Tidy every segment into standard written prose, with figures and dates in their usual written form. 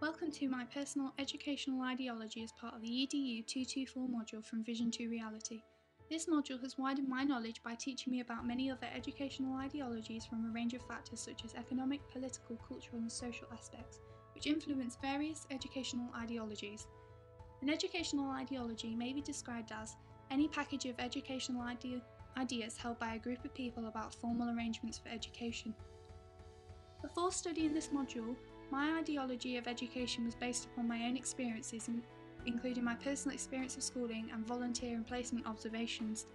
Welcome to my personal educational ideology as part of the EDU224 module from Vision to Reality. This module has widened my knowledge by teaching me about many other educational ideologies from a range of factors such as economic, political, cultural and social aspects, which influence various educational ideologies. An educational ideology may be described as any package of educational ideas held by a group of people about formal arrangements for education. Before studying this module, my ideology of education was based upon my own experiences, including my personal experience of schooling and volunteer and placement observations.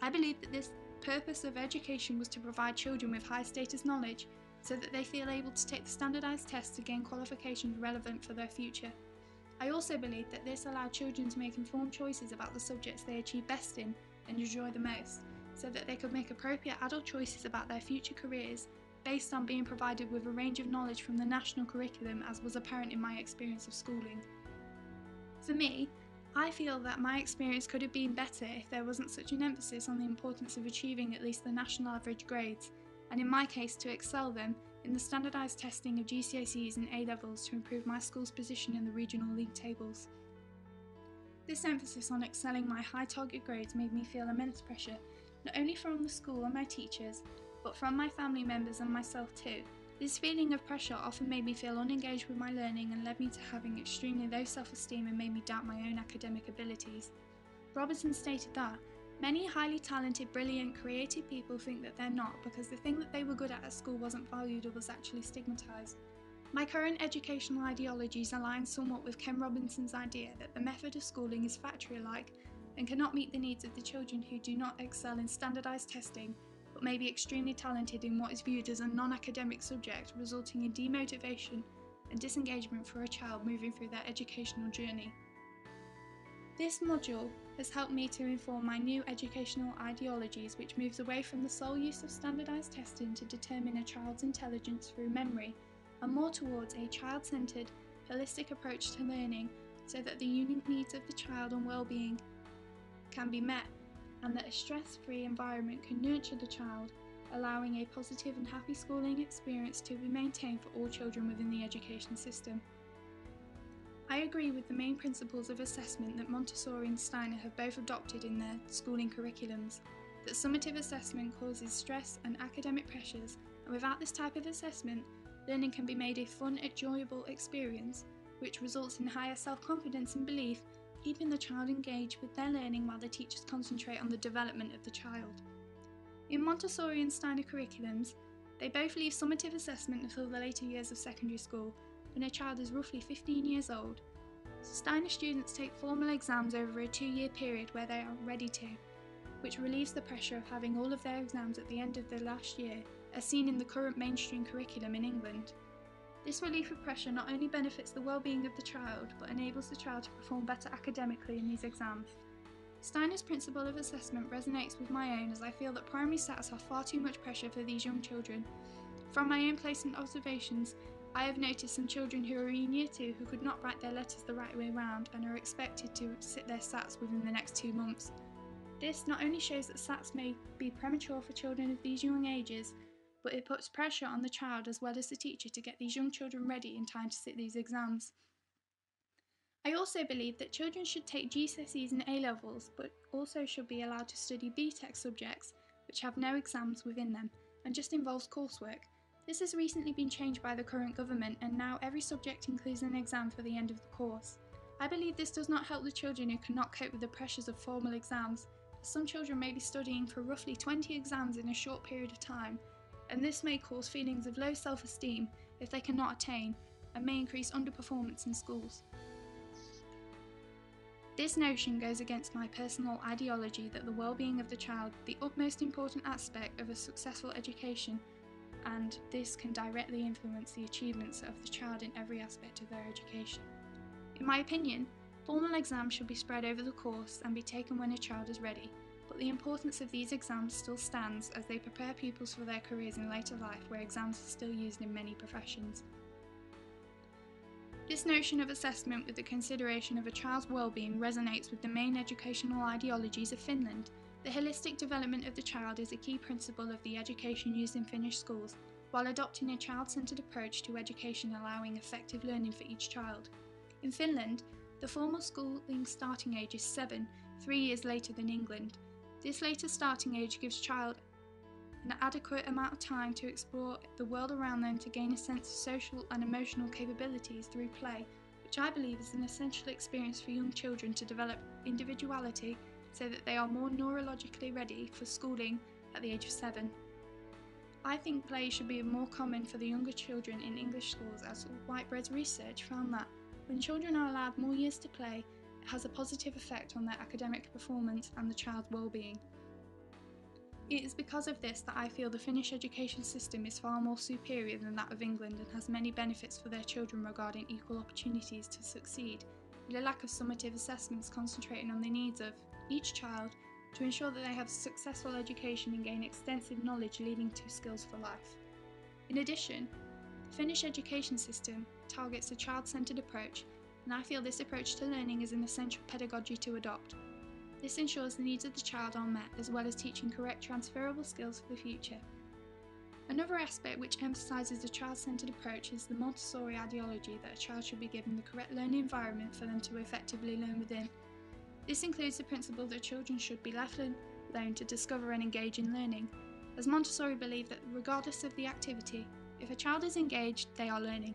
I believed that this purpose of education was to provide children with high status knowledge so that they feel able to take the standardised tests to gain qualifications relevant for their future. I also believed that this allowed children to make informed choices about the subjects they achieve best in and enjoy the most, so that they could make appropriate adult choices about their future careers based on being provided with a range of knowledge from the national curriculum, as was apparent in my experience of schooling. For me, I feel that my experience could have been better if there wasn't such an emphasis on the importance of achieving at least the national average grades, and in my case to excel them in the standardised testing of GCSEs and A-levels to improve my school's position in the regional league tables. This emphasis on excelling my high target grades made me feel immense pressure, not only from the school and my teachers, but from my family members and myself too. This feeling of pressure often made me feel unengaged with my learning and led me to having extremely low self-esteem and made me doubt my own academic abilities. Robertson stated that many highly talented, brilliant, creative people think that they're not because the thing that they were good at school wasn't valued or was actually stigmatised. My current educational ideologies align somewhat with Ken Robinson's idea that the method of schooling is factory-like and cannot meet the needs of the children who do not excel in standardised testing but may be extremely talented in what is viewed as a non-academic subject, resulting in demotivation and disengagement for a child moving through their educational journey. This module has helped me to inform my new educational ideologies, which moves away from the sole use of standardised testing to determine a child's intelligence through memory, and more towards a child-centred, holistic approach to learning so that the unique needs of the child and well-being can be met, and that a stress-free environment can nurture the child, allowing a positive and happy schooling experience to be maintained for all children within the education system. I agree with the main principles of assessment that Montessori and Steiner have both adopted in their schooling curriculums, that summative assessment causes stress and academic pressures, and without this type of assessment, learning can be made a fun, enjoyable experience, which results in higher self-confidence and belief, keeping the child engaged with their learning while the teachers concentrate on the development of the child. In Montessori and Steiner curriculums, they both leave summative assessment until the later years of secondary school, when a child is roughly 15 years old. Steiner students take formal exams over a 2-year period where they are ready to, which relieves the pressure of having all of their exams at the end of the last year, as seen in the current mainstream curriculum in England. This relief of pressure not only benefits the well-being of the child, but enables the child to perform better academically in these exams. Steiner's principle of assessment resonates with my own, as I feel that primary SATs have far too much pressure for these young children. From my own placement observations, I have noticed some children who are in Year 2 who could not write their letters the right way round and are expected to sit their SATs within the next 2 months. This not only shows that SATs may be premature for children of these young ages, but it puts pressure on the child as well as the teacher to get these young children ready in time to sit these exams. I also believe that children should take GCSEs and A-levels, but also should be allowed to study BTEC subjects, which have no exams within them, and just involves coursework. This has recently been changed by the current government, and now every subject includes an exam for the end of the course. I believe this does not help the children who cannot cope with the pressures of formal exams, as some children may be studying for roughly 20 exams in a short period of time, and this may cause feelings of low self-esteem if they cannot attain, and may increase underperformance in schools. This notion goes against my personal ideology that the well-being of the child is the utmost important aspect of a successful education, and this can directly influence the achievements of the child in every aspect of their education. In my opinion, formal exams should be spread over the course and be taken when a child is ready, but the importance of these exams still stands as they prepare pupils for their careers in later life, where exams are still used in many professions. This notion of assessment with the consideration of a child's well-being resonates with the main educational ideologies of Finland. The holistic development of the child is a key principle of the education used in Finnish schools, while adopting a child-centred approach to education allowing effective learning for each child. In Finland, the formal schooling starting age is 7, 3 years later than England. This later starting age gives child an adequate amount of time to explore the world around them to gain a sense of social and emotional capabilities through play, which I believe is an essential experience for young children to develop individuality so that they are more neurologically ready for schooling at the age of 7. I think play should be more common for the younger children in English schools, as Whitebread's research found that when children are allowed more years to play, it has a positive effect on their academic performance and the child's well-being. It is because of this that I feel the Finnish education system is far more superior than that of England and has many benefits for their children regarding equal opportunities to succeed, and a lack of summative assessments concentrating on the needs of each child to ensure that they have a successful education and gain extensive knowledge leading to skills for life. In addition, the Finnish education system targets a child-centred approach, and I feel this approach to learning is an essential pedagogy to adopt. This ensures the needs of the child are met, as well as teaching correct transferable skills for the future. Another aspect which emphasises the child-centred approach is the Montessori ideology that a child should be given the correct learning environment for them to effectively learn within. This includes the principle that children should be left alone to discover and engage in learning, as Montessori believe that regardless of the activity, if a child is engaged, they are learning.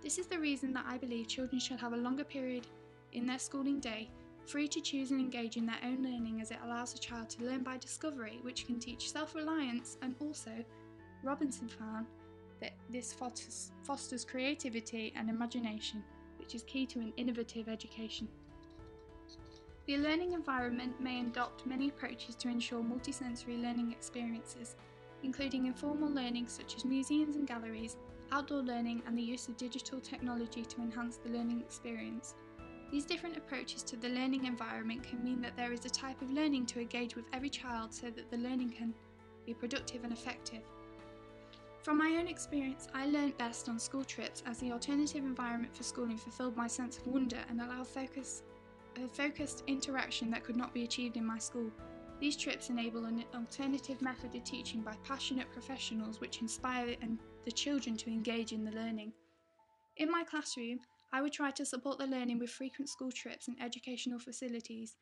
This is the reason that I believe children should have a longer period in their schooling day, free to choose and engage in their own learning, as it allows a child to learn by discovery, which can teach self-reliance, and also, Robinson found that this fosters creativity and imagination, which is key to an innovative education. The learning environment may adopt many approaches to ensure multisensory learning experiences, including informal learning such as museums and galleries, outdoor learning, and the use of digital technology to enhance the learning experience. These different approaches to the learning environment can mean that there is a type of learning to engage with every child so that the learning can be productive and effective. From my own experience, I learned best on school trips, as the alternative environment for schooling fulfilled my sense of wonder and allowed a focused interaction that could not be achieved in my school. These trips enable an alternative method of teaching by passionate professionals, which inspire the children to engage in the learning. In my classroom, I would try to support the learning with frequent school trips and educational facilities,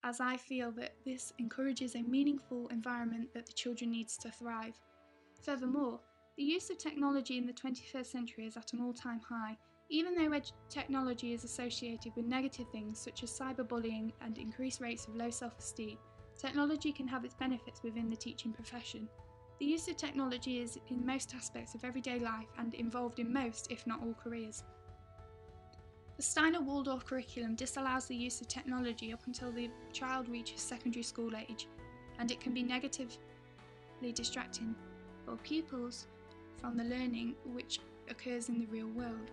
as I feel that this encourages a meaningful environment that the children needs to thrive. Furthermore, the use of technology in the 21st century is at an all-time high. Even though technology is associated with negative things such as cyberbullying and increased rates of low self-esteem, technology can have its benefits within the teaching profession. The use of technology is in most aspects of everyday life and involved in most, if not all, careers. The Steiner Waldorf curriculum disallows the use of technology up until the child reaches secondary school age, and it can be negatively distracting for pupils from the learning which occurs in the real world.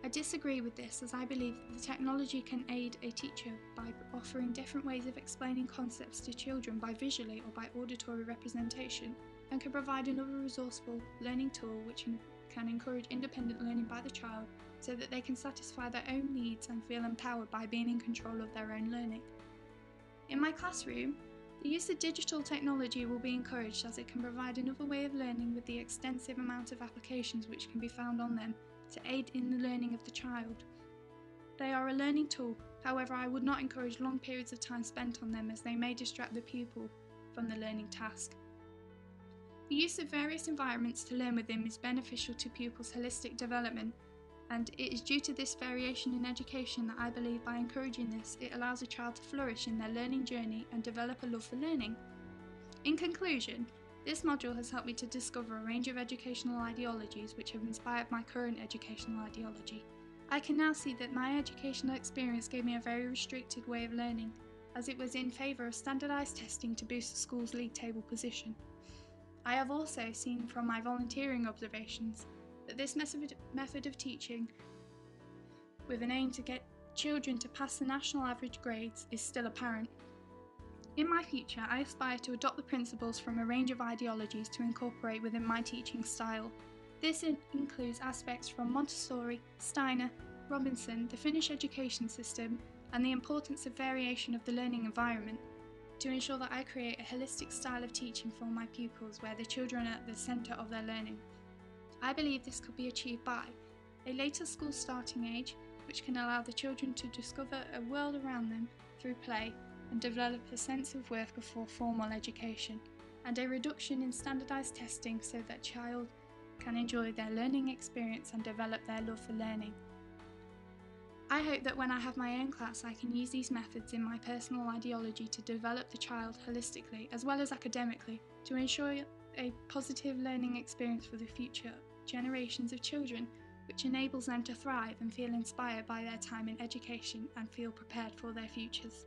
I disagree with this, as I believe that the technology can aid a teacher by offering different ways of explaining concepts to children by visually or by auditory representation, and can provide another resourceful learning tool which can encourage independent learning by the child so that they can satisfy their own needs and feel empowered by being in control of their own learning. In my classroom, the use of digital technology will be encouraged, as it can provide another way of learning with the extensive amount of applications which can be found on them to aid in the learning of the child. They are a learning tool, however I would not encourage long periods of time spent on them, as they may distract the pupil from the learning task. The use of various environments to learn within is beneficial to pupils' holistic development, and it is due to this variation in education that I believe by encouraging this, it allows a child to flourish in their learning journey and develop a love for learning. In conclusion, this module has helped me to discover a range of educational ideologies which have inspired my current educational ideology. I can now see that my educational experience gave me a very restricted way of learning, as it was in favour of standardised testing to boost the school's league table position. I have also seen from my volunteering observations that this method of teaching, with an aim to get children to pass the national average grades, is still apparent. In my future, I aspire to adopt the principles from a range of ideologies to incorporate within my teaching style. This includes aspects from Montessori, Steiner, Robinson, the Finnish education system, and the importance of variation of the learning environment. to ensure that I create a holistic style of teaching for my pupils where the children are at the centre of their learning. I believe this could be achieved by a later school starting age, which can allow the children to discover a world around them through play and develop a sense of worth before formal education, and a reduction in standardised testing so that child can enjoy their learning experience and develop their love for learning. I hope that when I have my own class, I can use these methods in my personal ideology to develop the child holistically as well as academically to ensure a positive learning experience for the future generations of children, which enables them to thrive and feel inspired by their time in education and feel prepared for their futures.